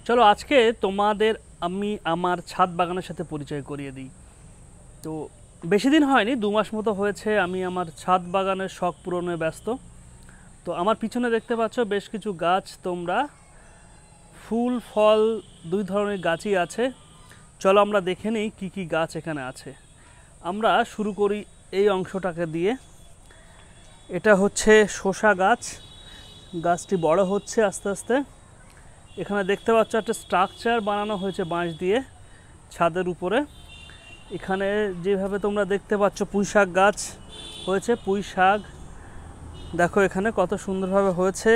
চলো আজকে তোমাদের আমি আমার ছাদ বাগানের সাথে পরিচয় করিয়ে দিই। তো বেশি দিন হয়নি, 2 মাস মতো হয়েছে আমি আমার ছাদ বাগানের শখ পূরণে ব্যস্ত। তো আমার পিছনে দেখতে পাচ্ছ বেশ কিছু গাছ, তোমরা ফুল ফল দুই ধরনের গাছই আছে। চলো আমরা দেখে নিই কী কী গাছ এখানে আছে। আমরা শুরু করি এই অংশটাকে দিয়ে। এটা হচ্ছে শসা গাছ, গাছটি বড় হচ্ছে আস্তে আস্তে। এখানে দেখতে পাচ্ছ একটা স্ট্রাকচার বানানো হয়েছে বাঁশ দিয়ে ছাদের উপরে। এখানে যেভাবে তোমরা দেখতে পাচ্ছ পুঁই শাক গাছ হয়েছে, পুঁই শাক দেখো এখানে কত সুন্দরভাবে হয়েছে।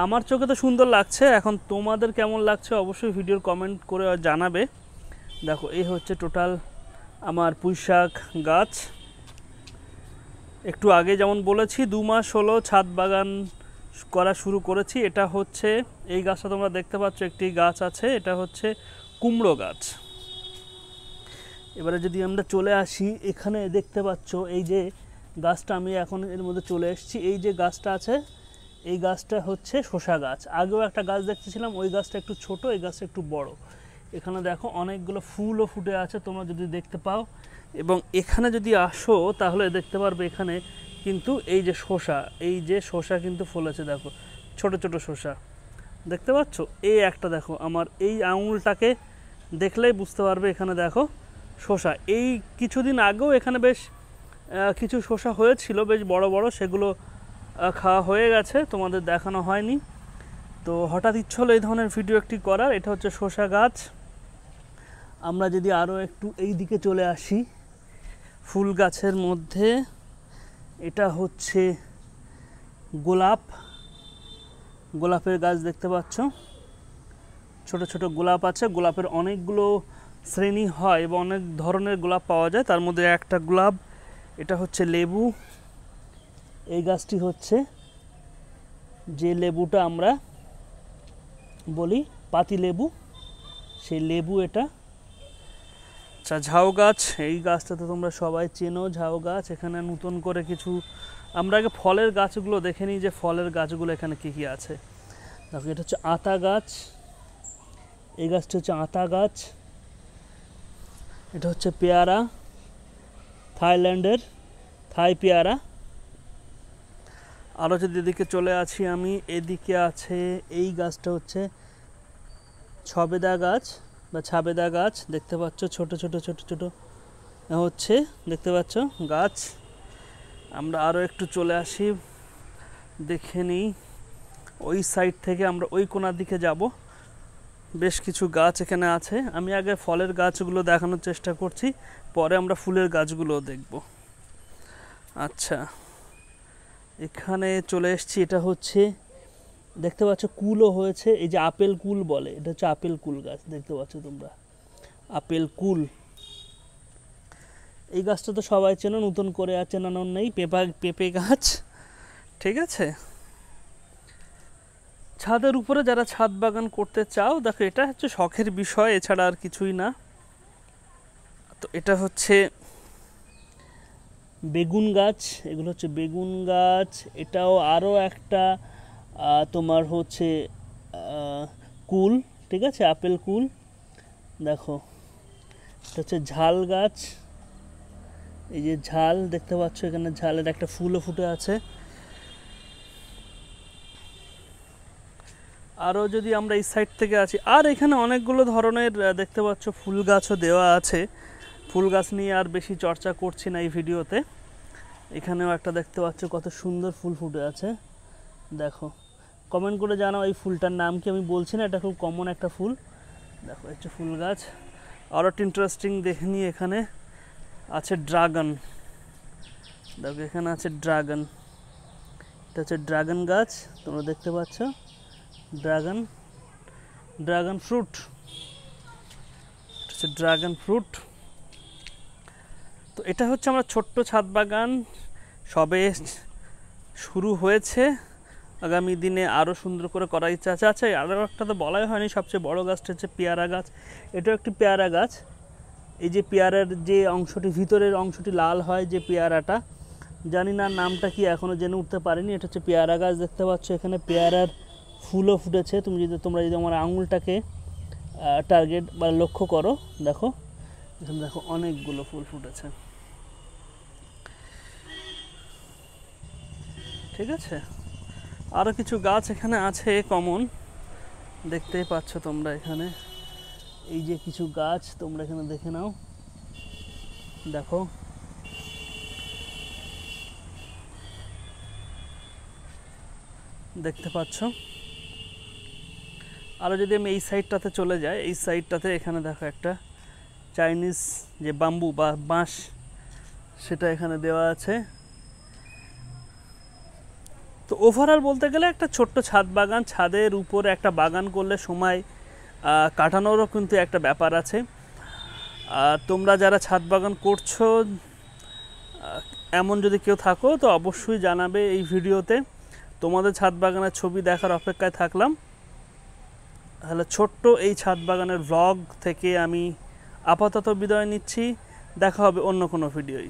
আমার চোখে তো সুন্দর লাগছে, এখন তোমাদের কেমন লাগছে অবশ্যই ভিডিওর কমেন্ট করে জানাবে। দেখো এই হচ্ছে টোটাল আমার পুঁই শাক গাছ। একটু আগে যেমন বলেছি 2 মাস হলো ছাদ বাগান করা শুরু করেছি। এটা হচ্ছে এই গাছটা তোমরা দেখতে পাচ্ছ, একটি গাছ আছে, এটা হচ্ছে কুমড়ো গাছ। এবারে যদি আমরা চলে আসি, এখানে দেখতে পাচ্ছ এই যে গাছটা, আমি এখন এর মধ্যে চলে এসেছি। এই যে গাছটা আছে, এই গাছটা হচ্ছে শসা গাছ। আগেও একটা গাছ দেখতেছিলাম, ওই গাছটা একটু ছোট, এই গাছটা একটু বড়। এখানে দেখো অনেকগুলো ফুলও ফুটে আছে তোমরা যদি দেখতে পাও। এবং এখানে যদি আসো তাহলে দেখতে পারবে এখানে কিন্তু এই যে শসা, এই যে শসা কিন্তু ফলেছে, দেখো ছোট ছোট শসা দেখতে পাচ্ছ। এই একটা দেখো, আমার এই আঙুলটাকে দেখলেই বুঝতে পারবে এখানে দেখো শসা। এই কিছুদিন আগেও এখানে বেশ কিছু শসা হয়েছিল, বেশ বড় বড়, সেগুলো খাওয়া হয়ে গেছে, তোমাদের দেখানো হয়নি। তো হঠাৎ ইচ্ছে হলো এই ধরনের ভিডিও একটি করার। এটা হচ্ছে শসা গাছ। আমরা যদি আরও একটু এই দিকে চলে আসি, ফুল গাছের মধ্যে এটা হচ্ছে গোলাপ, গোলাপের গাছ দেখতে পাচ্ছ, ছোট ছোট গোলাপ আছে। গোলাপের অনেকগুলো শ্রেণী হয় এবং অনেক ধরনের গোলাপ পাওয়া যায়, তার মধ্যে একটা গোলাপ। এটা হচ্ছে লেবু। এই গাছটি হচ্ছে যে লেবুটা আমরা বলি পাতি লেবু, সেই লেবু এটা। আচ্ছা, ঝাউ গাছ, এই গাছটা তো তোমরা সবাই চেনো, ঝাউ গাছ। এখানে নতুন করে কিছু, আমরা আগে ফলের গাছগুলো দেখে নিই যে ফলের গাছগুলো এখানে কী কী আছে। দেখো এটা হচ্ছে আতা গাছ, এই গাছটা হচ্ছে আতা গাছ। এটা হচ্ছে পেয়ারা, থাইল্যান্ডের থাই পেয়ারা। আরও যদি এদিকে চলে আসি আমি, এদিকে আছে এই গাছটা হচ্ছে ছবেদা গাছ বা ছাবেদা গাছ, দেখতে পাচ্ছ ছোট ছোট ছোট ছোট হচ্ছে, দেখতে পাচ্ছ গাছ। আমরা আরও একটু চলে আসি, দেখে নিই ওই সাইড থেকে, আমরা ওই কোণার দিকে যাব। বেশ কিছু গাছ এখানে আছে। আমি আগে ফলের গাছগুলো দেখানোর চেষ্টা করছি, পরে আমরা ফুলের গাছগুলো দেখব। আচ্ছা, এখানে চলে এসেছি। এটা হচ্ছে দেখতে পাচ্ছ কুলও হয়েছে, এই যে আপেল কুল বলে, এটা হচ্ছে আপেল কুল গাছ, দেখতে পাচ্ছ তোমরা আপেল কুল। এই গাছটা তো সবাই চেনো, নতুন করে আর চেনানোর নেই, পেঁপে গাছ। ঠিক আছে, ছাদের উপরে যারা ছাদ বাগান করতে চাও, দেখো এটা হচ্ছে শখের বিষয়, এছাড়া আর কিছুই না। তো এটা হচ্ছে বেগুন গাছ, এগুলো হচ্ছে বেগুন গাছ। এটাও আরও একটা তোমার হচ্ছে কুল, ঠিক আছে, আপেল কুল। দেখো এটা হচ্ছে ঝাল গাছ, এই যে ঝাল দেখতে পাচ্ছ, এখানে ঝালের একটা ফুলও ফুটে আছে। আরও যদি আমরা এই সাইড থেকে আছি, আর এখানে অনেকগুলো ধরনের দেখতে পাচ্ছ ফুল গাছও দেওয়া আছে। ফুল গাছ নিয়ে আর বেশি চর্চা করছি না এই ভিডিওতে। এখানেও একটা দেখতে পাচ্ছ কত সুন্দর ফুল ফুটে আছে, দেখো। কমেন্ট করে জানাও এই ফুলটার নাম কি, আমি বলছি না, এটা খুব কমন একটা ফুল। দেখো হচ্ছে ফুল গাছ। আরও একটা ইন্টারেস্টিং দেখে নিই, এখানে আছে ড্রাগন। দেখো এখানে আছে ড্রাগন, এটা হচ্ছে ড্রাগন গাছ, তোমরা দেখতে পাচ্ছ ড্রাগন, ড্রাগন ফ্রুট, এটা হচ্ছে ড্রাগন ফ্রুট। তো এটা হচ্ছে আমার ছোট্ট ছাদ বাগান, সবে শুরু হয়েছে। আগামী দিনে আরও সুন্দর করে করার ইচ্ছা আছে। আচ্ছা, আরও একটা তো বলাই হয়নি, সবচেয়ে বড় গাছটা হচ্ছে পেয়ারা গাছ। এটাও একটি পেয়ারা গাছ। এই যে পেয়ারার যে অংশটি, ভিতরের অংশটি লাল হয় যে পেয়ারাটা, জানি না নামটা কি, এখনও জেনে উঠতে পারিনি। এটা হচ্ছে পেয়ারা গাছ, দেখতে পাচ্ছ এখানে পেয়ারার ফুলও ফুটেছে। তোমরা যদি আমার আঙুলটাকে টার্গেট বা লক্ষ্য করো, দেখো এখানে দেখো অনেকগুলো ফুল ফুটেছে। ঠিক আছে, আরও কিছু গাছ এখানে আছে কমন, দেখতেই পাচ্ছ তোমরা এখানে। এই যে কিছু গাছ তোমরা এখানে দেখে নাও, দেখো দেখতে পাচ্ছ। আরও যদি আমি এই সাইডটাতে চলে যাই, এই সাইডটাতে এখানে দেখো একটা চাইনিজ যে বাম্বু বা বাঁশ, সেটা এখানে দেওয়া আছে। তো ওভারঅল বলতে গেলে একটা ছোট্ট ছাদ বাগান, ছাদের উপরে একটা বাগান করলে সময় কাটানোরও কিন্তু একটা ব্যাপার আছে। আর তোমরা যারা ছাদ বাগান করছো, এমন যদি কেউ থাকো তো অবশ্যই জানাবে এই ভিডিওতে। তোমাদের ছাদ বাগানের ছবি দেখার অপেক্ষায় থাকলাম। তাহলে ছোট্ট এই ছাদ বাগানের ভ্লগ থেকে আমি আপাতত বিদায় নিচ্ছি। দেখা হবে অন্য কোনো ভিডিওয়।